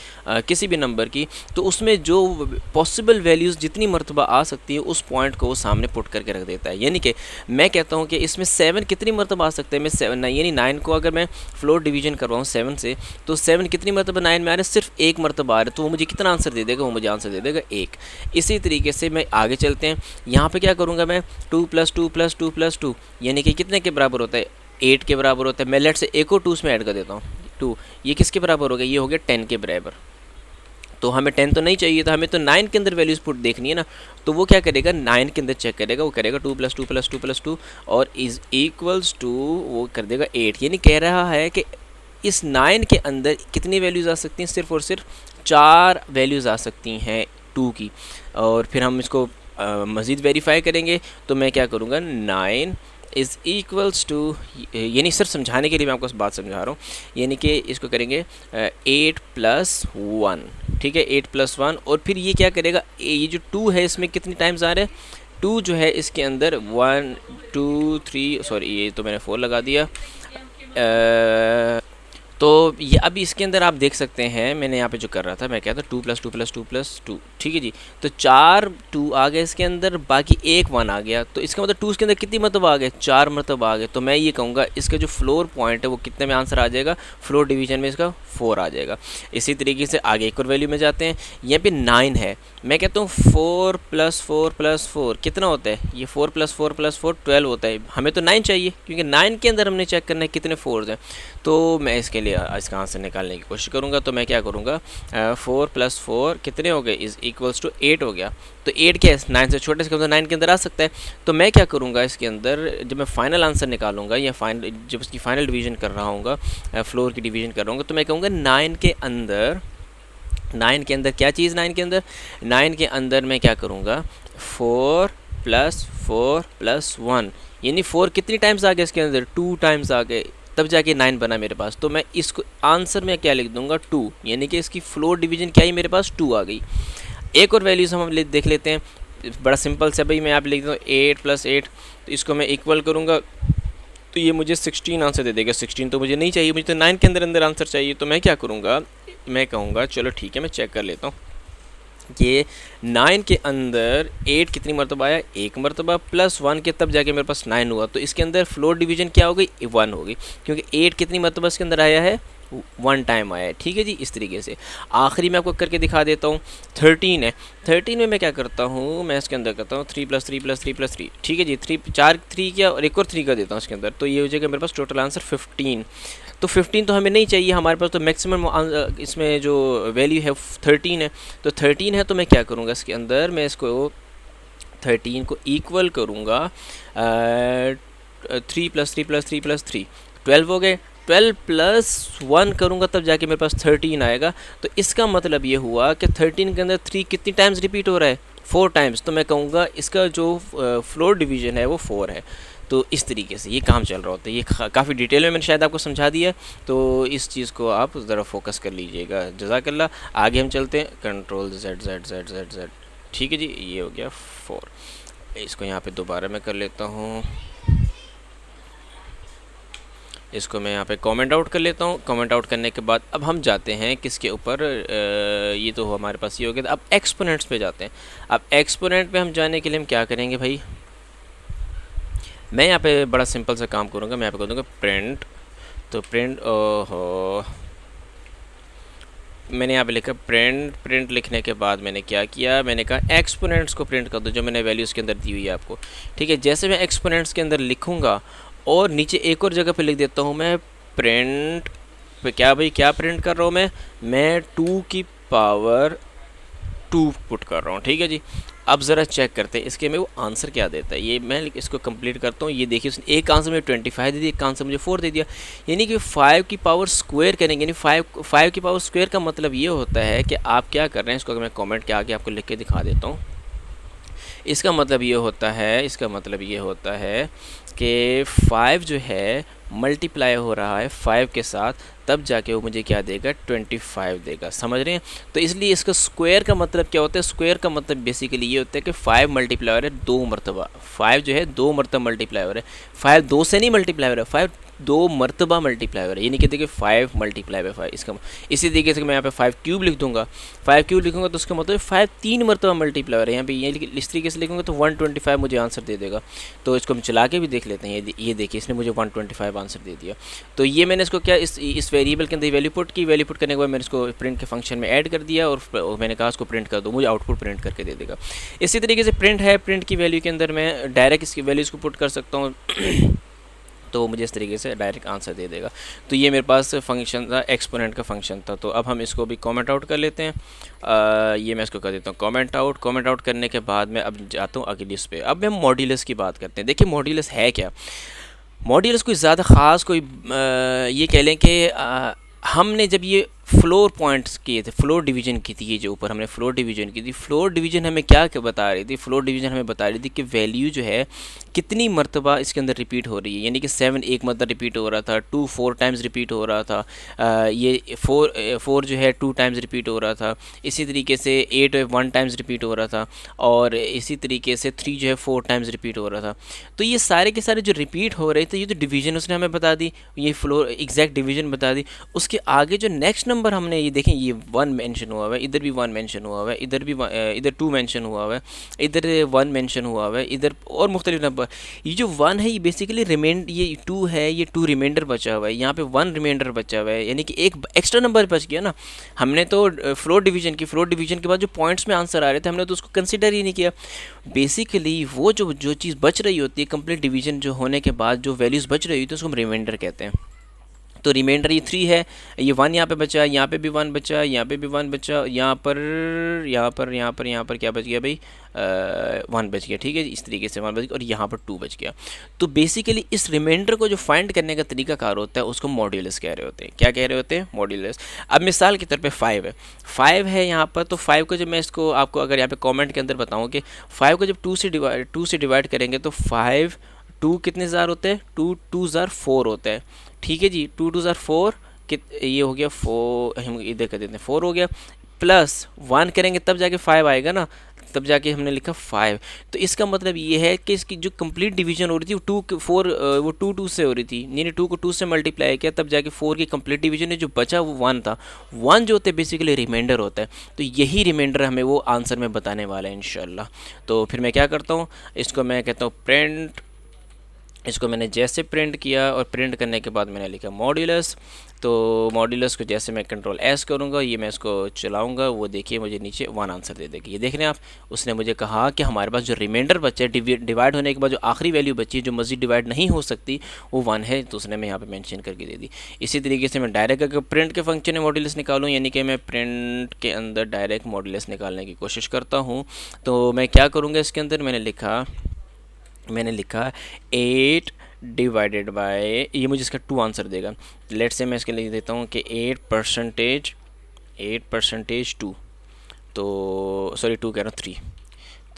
किसी भी नंबर की, तो उसमें जो पॉसिबल वैल्यूज़ जितनी मरतबा आ सकती है उस पॉइंट को वो सामने पुट करके रख देता है। यानी कि मैं कहता हूँ कि इसमें 7 कितनी मरतबा आ सकते हैं, मैं 7 यानी 9 को अगर मैं फ्लोर डिवीजन करवाऊँ 7 से, तो 7 कितनी मरतबा 9 में आ रहा है, सिर्फ एक मरतबा आ रहा है, तो वो मुझे कितना आंसर दे देगा, वो मुझे आंसर दे देगा 1। इसी तरीके से मैं आगे चलते हैं, यहाँ पर क्या करूँगा मैं, 2 + 2 + 2 + 2 यानी कि कितने के बराबर होता है, 8 के बराबर होता है। मैं लेट से एक और 2 उसमें ऐड कर देता हूँ, 2, ये किसके बराबर हो गया, ये हो गया 10 के बराबर। तो हमें 10 तो नहीं चाहिए था, हमें तो 9 के अंदर वैल्यूज पुट देखनी है ना। तो वो क्या करेगा, 9 के अंदर चेक करेगा, वो करेगा 2 + 2 + 2 + 2 और इज़ इक्वल्स टू, वो कर देगा 8। यानी कह रहा है कि इस 9 के अंदर कितनी वैल्यूज़ आ सकती हैं, सिर्फ और सिर्फ 4 वैल्यूज़ आ सकती हैं 2 की। और फिर हम इसको मज़ीद वेरीफाई करेंगे। तो मैं क्या करूँगा, 9 इज़ इक्वल्स टू, यानी सिर्फ समझाने के लिए मैं आपको बात समझा रहा हूँ, यानी कि इसको करेंगे 8 + 1, ठीक है, 8 + 1। और फिर ये क्या करेगा, ये जो 2 है इसमें कितनी टाइम्स आ रहे हैं, 2 जो है इसके अंदर 1 2 3, सॉरी ये तो मैंने 4 लगा दिया। तो ये अभी इसके अंदर आप देख सकते हैं, मैंने यहाँ पे जो कर रहा था, मैं कहता 2 + 2 + 2 + 2, ठीक है जी। तो 4 2 आ गए इसके अंदर, बाकी एक 1 आ गया। तो इसका मतलब 2 इसके अंदर कितनी मरतबा आ गए, 4 मरतबा आ गए। तो मैं ये कहूँगा इसका जो फ्लोर पॉइंट है वो कितने में आंसर आ जाएगा, फ्लोर डिवीजन में इसका 4 आ जाएगा। इसी तरीके से आगे एक और वैल्यू में जाते हैं, यहाँ पे 9 है, मैं कहता हूँ 4 + 4 + 4 कितना होता है, ये 4 + 4 + 4 12 होता है। हमें तो 9 चाहिए, क्योंकि 9 के अंदर हमने चेक करना है कितने 4 हैं। तो मैं इसके लिए इसका आंसर निकालने की कोशिश करूँगा। तो मैं क्या करूँगा, 4 + 4 कितने हो गए, इज़ इक्वल्स टू 8 हो गया। तो 8 क्या है, 9 से छोटे से, 9 के अंदर आ सकता है। तो मैं क्या करूँगा, इसके अंदर जब मैं फाइनल आंसर निकालूंगा, या जब उसकी फाइनल डिवीजन कर रहा हूँ, फ्लोर की डिवीजन कर रहा हूँ, तो मैं कहूँगा 9 के अंदर, 9 के अंदर क्या चीज़, 9 के अंदर मैं क्या करूँगा, 4 + 4 + 1, यानी 4 कितनी टाइम्स आ गए इसके अंदर, 2 टाइम्स आ गए, तब जाके 9 बना मेरे पास। तो मैं इसको आंसर में क्या लिख दूंगा, 2, यानी कि इसकी फ्लोर डिवीजन क्या ही मेरे पास 2 आ गई। एक और वैल्यूज़ हम देख लेते हैं, बड़ा सिंपल से भाई, मैं आप लिख दूँ 8 + 8, तो इसको मैं इक्वल करूँगा, तो ये मुझे 16 आंसर दे देगा। 16 तो मुझे नहीं चाहिए, मुझे तो 9 के अंदर अंदर आंसर चाहिए। तो मैं क्या करूँगा, मैं कहूँगा चलो ठीक है, मैं चेक कर लेता हूँ कि 9 के अंदर 8 कितनी मरतबा आया, एक मरतबा, +1 के तब जाके मेरे पास 9 हुआ। तो इसके अंदर फ्लोर डिवीजन क्या हो गई, 1 हो गई, क्योंकि 8 कितनी मरतबा इसके अंदर आया है, 1 टाइम आया है, ठीक है जी। इस तरीके से आखिरी मैं आपको करके दिखा देता हूँ, 13 है। 13 में मैं क्या करता हूँ, मैं इसके अंदर करता हूँ 3 + 3 + 3 + 3, ठीक है जी। 4 3 किया और एक और 3 का देता हूँ इसके अंदर, तो ये हो जाएगा मेरे पास टोटल आंसर 15। तो 15 तो हमें नहीं चाहिए, हमारे पास तो मैक्सिमम इसमें जो वैल्यू है 13 है। तो 13 है, तो मैं क्या करूँगा, इसके अंदर मैं इसको 13 को इक्वल करूँगा 3 + 3 + 3 + 3, 12 हो गए। 12 + 1 करूँगा तब जाके मेरे पास 13 आएगा। तो इसका मतलब ये हुआ कि 13 के अंदर 3 कितनी टाइम्स रिपीट हो रहा है, 4 टाइम्स। तो मैं कहूँगा इसका जो फ्लोर डिवीजन है वो 4 है। तो इस तरीके से ये काम चल रहा होता है। ये काफ़ी डिटेल में मैंने शायद आपको समझा दिया, तो इस चीज़ को आप ज़रा फोकस कर लीजिएगा। जज़ाकल्लाह। आगे हम चलते हैं, कंट्रोल Z, ठीक है जी। ये हो गया 4। इसको यहाँ पे दोबारा मैं कर लेता हूँ, इसको मैं यहाँ पे कमेंट आउट कर लेता हूँ। कमेंट आउट करने के बाद अब हम जाते हैं किसके ऊपर, ये तो हमारे पास ये हो गया। अब एक्सपोनेंट्स पे जाते हैं। अब एक्सपोनेंट पे हम जाने के लिए हम क्या करेंगे भाई, मैं यहाँ पे बड़ा सिंपल सा काम करूँगा। मैं यहाँ पे कर दूँगा प्रिंट, तो प्रिंट, ओहो, मैंने यहाँ पे लिखा प्रिंट। प्रिंट लिखने के बाद मैंने क्या किया, मैंने कहा एक्सपोनेंट्स को प्रिंट कर दो जो मैंने वैल्यूज़ के अंदर दी हुई है आपको। ठीक है, जैसे मैं एक्सपोनेंट्स के अंदर लिखूँगा और नीचे एक और जगह पे लिख देता हूँ मैं प्रिंट पे, क्या भाई क्या प्रिंट कर रहा हूँ मैं 2 की पावर 2 पुट कर रहा हूँ। ठीक है जी, अब ज़रा चेक करते हैं इसके में वो आंसर क्या देता है। ये मैं इसको कंप्लीट करता हूँ। ये देखिए उसने एक आंसर मुझे 25 दे दिया, एक आंसर मुझे 4 दे दिया, यानी कि 5 की पावर स्क्वायर करेंगे। यानी 5 की पावर स्क्वायर का मतलब ये होता है कि आप क्या कर रहे हैं, इसको अगर मैं कमेंट के आगे आपको लिख के दिखा देता हूँ। इसका मतलब ये होता है, इसका मतलब ये होता है कि 5 जो है मल्टीप्लाई हो रहा है 5 के साथ, तब जाके वो मुझे क्या देगा, 25 देगा। समझ रहे हैं? तो इसलिए इसका स्क्वायर का मतलब क्या होता है, स्क्वायर का मतलब बेसिकली ये होता है कि 5 मल्टीप्लाई हो रहा है 2 मरतबा। 5 जो है 2 मरतबा मल्टीप्लाई हो रहा है। 5 2 से नहीं मल्टीप्लाई हो रहा है, 5 2 मरतबा मल्टीप्लाई हो रहा है। ये नहीं कहते कि 5 मल्टीप्लाई बाई 5। इसका इसी तरीके से मैं यहाँ पे 5 क्यूब लिख दूंगा। 5 क्यूब लिखूंगा तो उसका मतलब 5 3 मरतबा मल्टीप्लाई हो रहा है। यहाँ पे ये इस तरीके से लिखूंगा तो 125 मुझे आंसर दे देगा। तो इसको हम चला के भी देख लेते हैं। ये देखिए इसने मुझे 125 आंसर दे दिया। तो ये मैंने इसको क्या, इस वेरिएबल के अंदर वैल्यू पुट की। वैल्यू पुट करने के बाद मैंने इसको प्रिंट के फंक्शन में ऐड कर दिया और मैंने कहा इसको प्रिंट कर दो, मुझे आउटपुट प्रिंट करके दे देगा। इसी तरीके से प्रिंट है, प्रिंट की वैल्यू के अंदर मैं डायरेक्ट इसकी वैल्यूज़ को पुट कर सकता हूँ तो मुझे इस तरीके से डायरेक्ट आंसर दे देगा। तो ये मेरे पास फंक्शन था, एक्सपोनेंट का फंक्शन था। तो अब हम इसको भी कमेंट आउट कर लेते हैं। ये मैं इसको कर देता हूँ कमेंट आउट। कमेंट आउट करने के बाद मैं अब जाता हूँ अगली इस पे। अब हम मॉड्यूलस की बात करते हैं। देखिए मॉड्यूलस है क्या। मॉड्यूलस कोई ज़्यादा ख़ास कोई ये कह लें कि हमने जब ये फ्लोर पॉइंट्स किए थे, फ्लोर डिवीजन की थी, ये जो ऊपर हमने फ्लोर डिवीजन की थी, फ्लोर डिवीजन हमें क्या बता रही थी, फ्लोर डिवीजन हमें बता रही थी कि वैल्यू जो है कितनी मरतबा इसके अंदर रिपीट हो रही है। यानी कि 7 एक मरतबा रिपीट हो रहा था, 2 4 टाइम्स रिपीट हो रहा था, ये 4 जो है 2 टाइम्स रिपीट हो रहा था। इसी तरीके से 8 1 टाइम्स रिपीट हो रहा था और इसी तरीके से 3 जो है 4 टाइम्स रिपीट हो रहा था। तो ये सारे के सारे जो रिपीट हो रहे थे, ये तो डिवीजन उसने हमें बता दी, ये फ्लोर एग्जैक्ट डिवीजन बता दी। उसके आगे जो नेक्स्ट नंबर हमने ये देखें, ये 1 मेंशन हुआ हुआ है, इधर भी 1 मेंशन हुआ हुआ है, इधर भी इधर 2 मेंशन हुआ हुआ है, इधर 1 मेंशन हुआ हुआ है, इधर और मुख्तलिफ नंबर। ये जो 1 है ये बेसिकली ये 2 है, ये 2 रिमाइंडर बचा हुआ है, यहाँ पे 1 रिमाइंडर बचा हुआ है, यानी कि एक एक्स्ट्रा नंबर बच गया ना। हमने तो फ्लोर डिवीजन के बाद जो पॉइंट्स में आंसर आ रहे थे हमने तो उसको कंसिडर ही नहीं किया। बेसिकली वो जो चीज़ बच रही होती है कंप्लीट डिवीजन जो होने के बाद जो वैल्यूज़ बच रही होती है उसको हम रिमाइंडर कहते हैं। तो रिमाइंडर ये 3 है, ये 1 यहाँ पे बचा, यहाँ पे भी 1 बचा, यहाँ पे भी 1 बचा, यहाँ पर क्या बच गया भाई, 1 बच गया। ठीक है, इस तरीके से 1 बच गया और यहाँ पर 2 बच गया। तो बेसिकली इस रिमाइंडर को जो फाइंड करने का तरीका कार होता है उसको मॉड्यूलस कह रहे होते हैं। क्या कह रहे होते हैं? मॉड्यूलस। अब मिसाल के तौर पे 5 है यहाँ पर, तो 5 को जब मैं इसको आपको अगर यहाँ पे कॉमेंट के अंदर बताऊँ कि 5 को जब 2 से डिवाइड करेंगे तो 5 2 कितने ज़ार होते हैं, 2 2 ज़ार 4 होता है। ठीक है जी, 2 2 ज़ार 4 ये हो गया 4, हम इधर कर देते हैं 4 हो गया, प्लस 1 करेंगे तब जाके 5 आएगा ना, तब जाके हमने लिखा 5। तो इसका मतलब ये है कि इसकी जो कंप्लीट डिवीजन हो रही थी वो 2 2 से हो रही थी, यानी 2 को 2 से मल्टीप्लाई किया तब जाके 4 की कंप्लीट डिवीजन है, जो बचा वो 1 था। 1 जो होता है बेसिकली रिमाइंडर होता है। तो यही रिमाइंडर हमें वो आंसर में बताने वाला है इंशाल्लाह। तो फिर मैं क्या करता हूँ, इसको मैं कहता हूँ प्रिंट। इसको मैंने जैसे प्रिंट किया और प्रिंट करने के बाद मैंने लिखा मॉड्यूलस। तो मॉड्यूलस को जैसे मैं कंट्रोल एस करूँगा, ये मैं इसको चलाऊँगा, वो देखिए मुझे नीचे 1 आंसर दे देगी। ये देख रहे हैं आप, उसने मुझे कहा कि हमारे पास जो रिमाइंडर बचा है डिवाइड होने के बाद जो आखिरी वैल्यू बची है जो मज़ीद डिवाइड नहीं हो सकती वो 1 है, तो उसने मैं यहाँ पे मेंशन करके दे दी। इसी तरीके से मैं डायरेक्ट अगर प्रिंट के फंक्शन में मॉड्यूलस निकालूँ, यानी कि मैं प्रिंट के अंदर डायरेक्ट मॉड्यूलस निकालने की कोशिश करता हूँ, तो मैं क्या करूँगा इसके अंदर, मैंने लिखा 8 डिवाइडेड बाय, ये मुझे इसका 2 आंसर देगा। लेट से मैं इसके लिए देता हूँ कि 8% 2, तो सॉरी 2 कह रहा हूँ 3,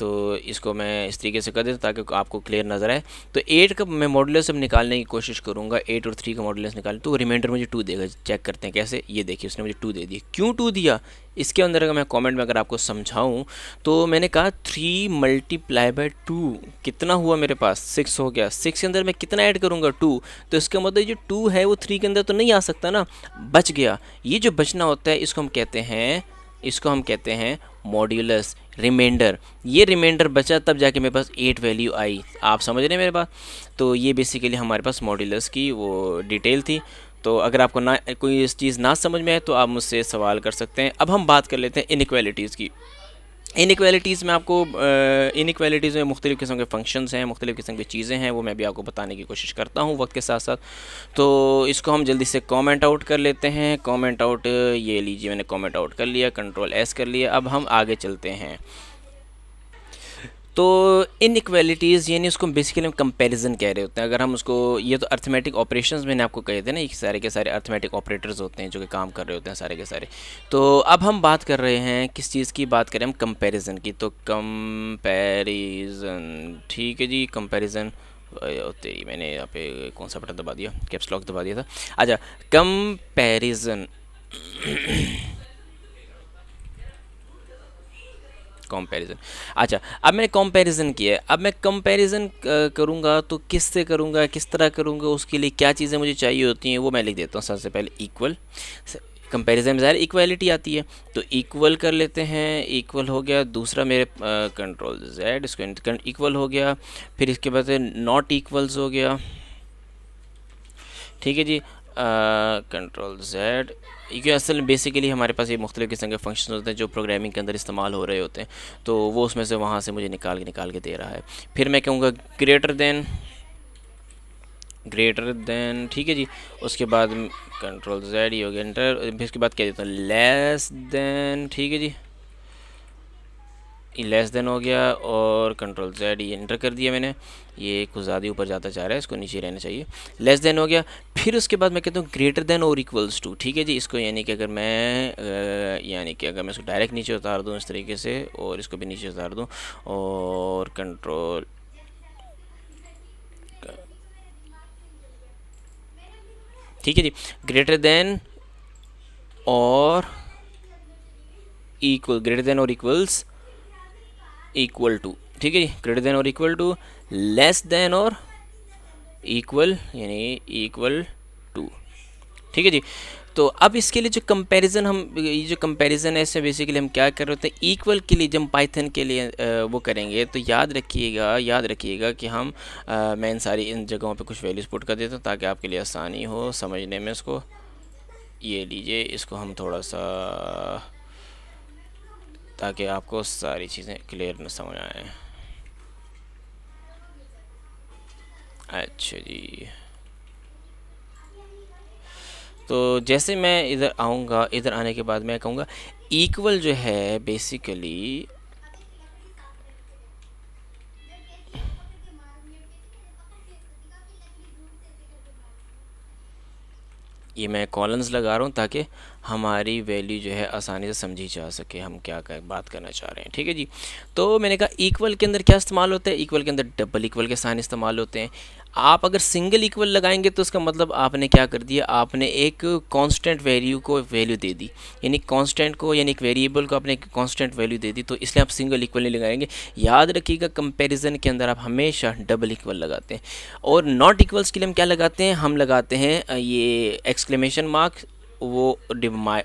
तो इसको मैं इस तरीके से कर देता हूँ ताकि आपको क्लियर नज़र आए। तो 8 का मैं मॉडुलस अब निकालने की कोशिश करूँगा, 8 और 3 का मॉडुलस निकाल, तो रिमाइंडर मुझे 2 देगा। चेक करते हैं कैसे। ये देखिए उसने मुझे 2 दे दिया। क्यों 2 दिया इसके अंदर अगर मैं कमेंट में अगर आपको समझाऊं तो मैंने कहा 3 मल्टीप्लाई बाय 2 कितना हुआ मेरे पास 6 हो गया। 6 के अंदर मैं कितना ऐड करूँगा 2, तो इसका मतलब जो 2 है वो 3 के अंदर तो नहीं आ सकता ना, बच गया। ये जो बचना होता है इसको हम कहते हैं मॉड्यूलस रिमाइंडर। ये रिमाइंडर बचा तब जाके मेरे पास 8 वैल्यू आई। आप समझ रहे हैं मेरे बात। तो ये बेसिकली हमारे पास मॉड्यूलस की वो डिटेल थी। तो अगर आपको ना कोई इस चीज़ ना समझ में आए तो आप मुझसे सवाल कर सकते हैं। अब हम बात कर लेते हैं इनइक्वालिटीज़ की। इनइक्वालिटीज़ में आपको इनइक्वालिटीज़ में मुख्तलिफ़ किस्म के फंक्शंस हैं, मुख्तलिफ़ किस्म की चीज़ें हैं, वो मैं भी आपको बताने की कोशिश करता हूँ वक्त के साथ साथ। तो इसको हम जल्दी से कमेंट आउट कर लेते हैं। कमेंट आउट ये लीजिए, मैंने कमेंट आउट कर लिया, कंट्रोल एस कर लिया। अब हम आगे चलते हैं। तो इनइक्वालिटीज़ यानी उसको बेसिकली हम कंपैरिजन कह रहे होते हैं। अगर हम उसको, ये तो अर्थमेटिक ऑपरेशंस मैंने आपको कहे थे ना, ये सारे के सारे अर्थमेटिक ऑपरेटर्स होते हैं जो कि काम कर रहे होते हैं सारे के सारे। तो अब हम बात कर रहे हैं किस चीज़ की बात करें हम, कंपैरिजन की। तो कंपैरिजन, ठीक है जी, कंपैरिजन। तेरी मैंने यहाँ पे कौन सा बटन दबा दिया, कैप्स लॉक दबा दिया था। अच्छा, कंपैरिजन कंपैरिजन। अच्छा, अब मैंने कंपैरिजन किया है। अब मैं कंपैरिजन करूँगा तो किससे करूँगा, किस तरह करूँगा, उसके लिए क्या चीज़ें मुझे चाहिए होती हैं वो मैं लिख देता हूँ। सबसे पहले इक्वल। कंपैरिजन में ज़ाहिर इक्वालिटी आती है, तो इक्वल कर लेते हैं। इक्वल हो गया। दूसरा मेरे कंट्रोल जेड, इसको इक्वल हो गया। फिर इसके बाद नॉट इक्वल्स हो गया, ठीक है जी। Control Z. क्योंकि असल में बेसिकली हमारे पास ये मुख्तलिफ़ किस्म के फंक्शन होते हैं जो प्रोग्रामिंग के अंदर इस्तेमाल हो रहे होते हैं, तो वो उसमें से वहाँ से मुझे निकाल के दे रहा है। फिर मैं कहूँगा ग्रेटर देन, ठीक है जी। उसके बाद कंट्रोल जेड ही हो गया, एंटर। फिर उसके बाद कह देता हूँ लेस देन, ठीक है जी, लेस देन हो गया। और कंट्रोल जेड ये एंटर कर दिया मैंने। ये कुछ ज़्यादा ऊपर जाता जा रहा है, इसको नीचे रहना चाहिए। लेस देन हो गया। फिर उसके बाद मैं कहता हूँ ग्रेटर देन और इक्वल्स टू, ठीक है जी। इसको यानी कि अगर मैं इसको डायरेक्ट नीचे उतार दूँ इस तरीके से, और इसको भी नीचे उतार दूँ, और कंट्रोल, ठीक है जी, ग्रेटर देन और इक्वल, ग्रेटर देन और इक्वल्स इक्वल टू, ठीक है जी। ग्रेटर देन और इक्वल टू, लेस देन और इक्वल यानी इक्वल टू, ठीक है जी। तो अब इसके लिए जो कंपैरिजन ये जो कंपैरिजन है इससे बेसिकली हम क्या कर रहे होते हैं, इक्वल के लिए जब पाइथन के लिए वो करेंगे तो याद रखिएगा कि मैं इन जगहों पे कुछ वैल्यूज़ पुट कर देता हूँ ताकि आपके लिए आसानी हो समझने में इसको। ये लीजिए, इसको हम थोड़ा सा, ताकि आपको सारी चीज़ें क्लियर न समझ आए। अच्छा जी, तो जैसे मैं इधर आऊँगा, इधर आने के बाद मैं कहूँगा इक्वल जो है बेसिकली, ये मैं कॉलम्स लगा रहा हूँ ताकि हमारी वैल्यू जो है आसानी से समझी जा सके हम क्या बात करना चाह रहे हैं, ठीक है जी। तो मैंने कहा इक्वल के अंदर क्या इस्तेमाल होता है, इक्वल के अंदर डबल इक्वल के साइन इस्तेमाल होते हैं। आप अगर सिंगल इक्वल लगाएंगे तो उसका मतलब आपने क्या कर दिया, आपने एक कांस्टेंट वैल्यू को वैल्यू दे दी, यानी कांस्टेंट को यानी एक वेरिएबल को आपने एक कांस्टेंट वैल्यू दे दी, तो इसलिए आप सिंगल इक्वल नहीं लगाएंगे। याद रखिएगा कंपैरिजन के अंदर आप हमेशा डबल इक्वल लगाते हैं। और नॉट इक्वल्स के लिए हम क्या लगाते हैं, हम लगाते हैं ये एक्सक्लेमेशन मार्क, वो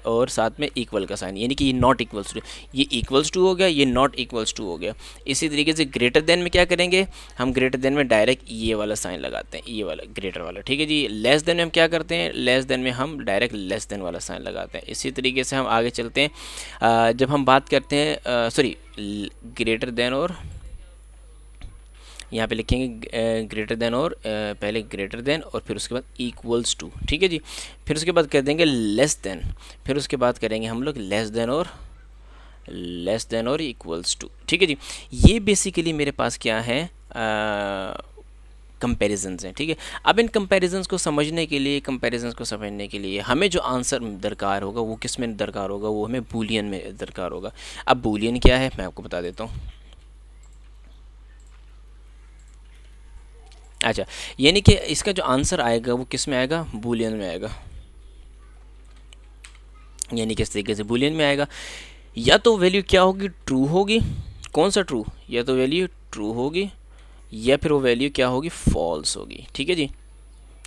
और साथ में इक्वल का साइन, यानी कि ये नॉट इक्वल्स टू, ये इक्वल्स टू हो गया, ये नॉट इक्वल्स टू हो गया। इसी तरीके से ग्रेटर देन में क्या करेंगे, हम ग्रेटर देन में डायरेक्ट ये वाला साइन लगाते हैं, ये वाला ग्रेटर वाला, ठीक है जी। लेस देन में हम क्या करते हैं, लेस देन में हम डायरेक्ट लेस देन वाला साइन लगाते हैं। इसी तरीके से हम आगे चलते हैं। जब हम बात करते हैं सॉरी ग्रेटर देन, और यहाँ पे लिखेंगे ग्रेटर देन, और पहले ग्रेटर देन और फिर उसके बाद इक्वल्स टू, ठीक है जी। फिर उसके बाद कर देंगे लेस देन, फिर उसके बाद करेंगे हम लोग लेस देन और इक्वल्स टू, ठीक है जी। ये बेसिकली मेरे पास क्या है, कंपैरिजन्स हैं, ठीक है। अब इन कंपैरिजन्स को समझने के लिए हमें जो आंसर दरकार होगा वो किस में दरकार होगा, वो हमें बूलियन में दरकार होगा। अब बूलियन क्या है मैं आपको बता देता हूँ। अच्छा, यानी कि इसका जो आंसर आएगा वो किस में आएगा, बूलियन में आएगा। यानी कि इस तरीके से बूलियन में आएगा, या तो वैल्यू क्या होगी, ट्रू होगी। कौन सा ट्रू, या तो वैल्यू ट्रू होगी या फिर वो वैल्यू क्या होगी, फॉल्स होगी। ठीक है जी,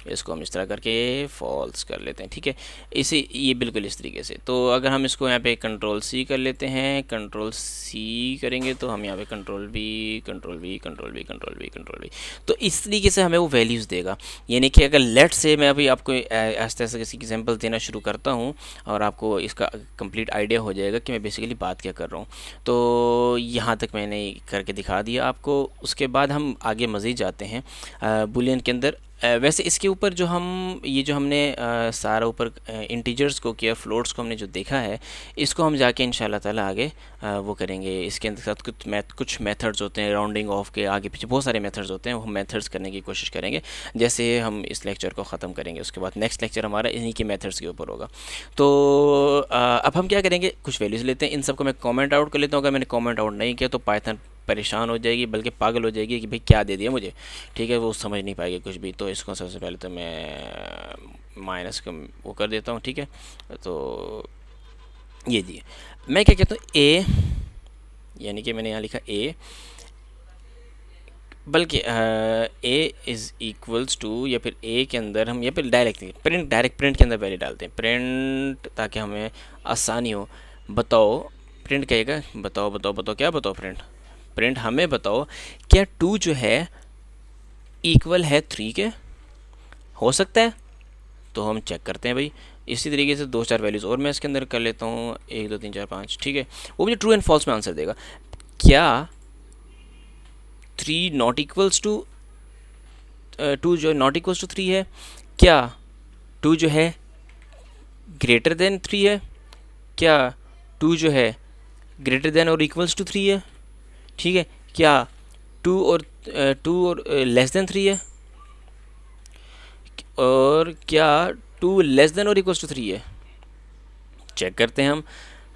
इसको हम इस तरह करके फॉल्स कर लेते हैं। ठीक है, इसे ये बिल्कुल इस तरीके से। तो अगर हम इसको यहाँ पे कंट्रोल सी कर लेते हैं, कंट्रोल सी करेंगे तो हम यहाँ पे control we, control we, control we, control we, control we, तो इस तरीके से हमें वो वैल्यूज़ देगा। यानी कि अगर लेट से मैं अभी आपको आस्ते आस्ते किसी एग्जाम्पल देना शुरू करता हूँ और आपको इसका कंप्लीट आइडिया हो जाएगा कि मैं बेसिकली बात क्या कर रहा हूँ। तो यहाँ तक मैंने करके दिखा दिया आपको। उसके बाद हम आगे मज़ीद जाते हैं बुलियन के अंदर। वैसे इसके ऊपर जो हम ये जो हमने सारा ऊपर इंटीजर्स को किया, फ्लोट्स को हमने जो देखा है, इसको हम जाके इंशाल्लाह ताला आगे वो करेंगे। इसके अंदर साथ कुछ मेथड्स होते हैं, राउंडिंग ऑफ के आगे पीछे बहुत सारे मेथड्स होते हैं, वो हम मेथड्स करने की कोशिश करेंगे जैसे हम इस लेक्चर को ख़त्म करेंगे। उसके बाद नेक्स्ट लेक्चर हमारा इन्हीं के मेथड्स के ऊपर होगा। तो अब हम क्या करेंगे, कुछ वैल्यूज़ लेते हैं, इन सबको मैं कॉमेंट आउट कर लेता हूँ। अगर मैंने कॉमेंट आउट नहीं किया तो पाइथन परेशान हो जाएगी, बल्कि पागल हो जाएगी कि भाई क्या दे दिया मुझे। ठीक है, वो समझ नहीं पाएगी कुछ भी। तो इसको सबसे पहले तो मैं माइनस का वो कर देता हूँ। ठीक है, तो ये जी मैं क्या कहता हूँ, ए, यानी कि मैंने यहाँ लिखा ए, बल्कि ए इज़ इक्वल्स टू, या फिर ए के अंदर हम या फिर डायरेक्ट प्रिंट, डायरेक्ट प्रिंट के अंदर वैल्यू डालते हैं, प्रिंट, ताकि हमें आसानी हो। बताओ, प्रिंट कहेगा बताओ बताओ बताओ, क्या बताओ, प्रिंट, प्रिंट हमें बताओ क्या 2 जो है इक्वल है 3 के, हो सकता है। तो हम चेक करते हैं भाई। इसी तरीके से 2-4 वैल्यूज़ और मैं इसके अंदर कर लेता हूँ, 1 2 3 4 5। ठीक है, वो मुझे ट्रू एंड फॉल्स में आंसर देगा। क्या 3 नॉट इक्वल्स टू 2 जो नॉट इक्वल्स टू 3 है, क्या 2 जो है ग्रेटर देन 3 है, क्या 2 जो है ग्रेटर देन और इक्वल्स टू 3 है। ठीक है, क्या 2 और लेस देन 3 है, और क्या 2 लेस देन और इक्वल्स टू 3 है। चेक करते हैं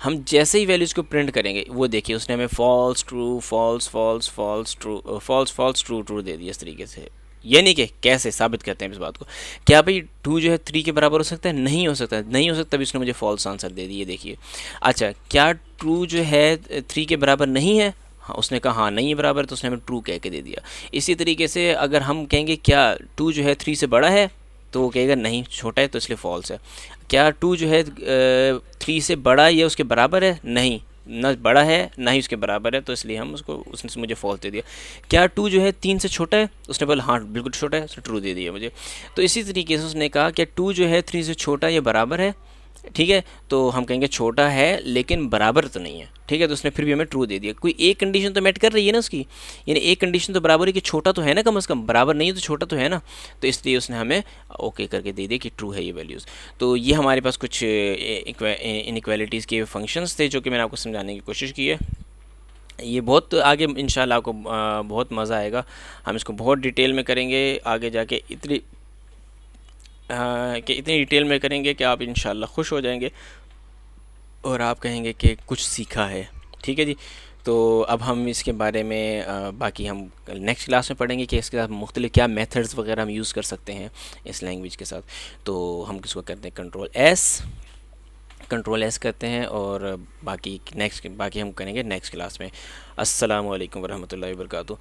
हम जैसे ही वैल्यूज़ को प्रिंट करेंगे, वो देखिए उसने हमें false true, false false false true, false false true true दे दिया इस तरीके से। यानी कि कैसे साबित करते हैं इस बात को, क्या भाई 2 जो है 3 के बराबर हो सकता है, नहीं हो सकता, नहीं हो सकता, भी इसने मुझे फॉल्स आंसर दे दिए। देखिए, अच्छा, क्या 2 जो है 3 के बराबर नहीं है, हाँ, उसने कहा हाँ नहीं है बराबर, तो उसने हमें ट्रू कह के दे दिया। इसी तरीके से अगर हम कहेंगे क्या 2 जो है 3 से बड़ा है, तो वो कहेगा नहीं, छोटा है, तो इसलिए फॉल्स है। क्या 2 जो है 3 से बड़ा है या उसके बराबर है, नहीं, ना बड़ा है ना ही उसके बराबर है, तो इसलिए हम उसको, उसने मुझे फॉल्स दे दिया। क्या 2 जो है 3 से छोटा है, उसने बोला हाँ बिल्कुल छोटा है, उसने ट्रू दे दिया मुझे। तो इसी तरीके से उसने कहा क्या 2 जो है 3 से छोटा या बराबर है। ठीक है, तो हम कहेंगे छोटा है लेकिन बराबर तो नहीं है। ठीक है, तो उसने फिर भी हमें ट्रू दे दिया। कोई एक कंडीशन तो मेट कर रही है ना उसकी, यानी एक कंडीशन तो बराबर है कि छोटा तो है ना, कम से कम बराबर नहीं है तो छोटा तो है ना। तो इसलिए उसने हमें ओके करके दे दिया कि ट्रू है ये वैल्यूज़। तो ये हमारे पास कुछ इनइक्वालिटीज़ के फंक्शंस थे जो कि मैंने आपको समझाने की कोशिश की है। ये बहुत आगे इंशाल्लाह आपको बहुत मज़ा आएगा। हम इसको बहुत डिटेल में करेंगे आगे जाके, इतनी डिटेल में करेंगे कि आप इंशाल्लाह खुश हो जाएंगे और आप कहेंगे कि कुछ सीखा है। ठीक है जी, तो अब हम इसके बारे में बाकी हम नेक्स्ट क्लास में पढ़ेंगे कि इसके साथ मुख्तलिफ क्या मेथड्स वगैरह हम यूज़ कर सकते हैं इस लैंग्वेज के साथ। तो हम किसको करते हैं, कंट्रोल एस करते हैं, और बाकी हम करेंगे नेक्स्ट क्लास में। अस्सलामु अलैकुम वरहमतुल्लाहि वबरकातुहू।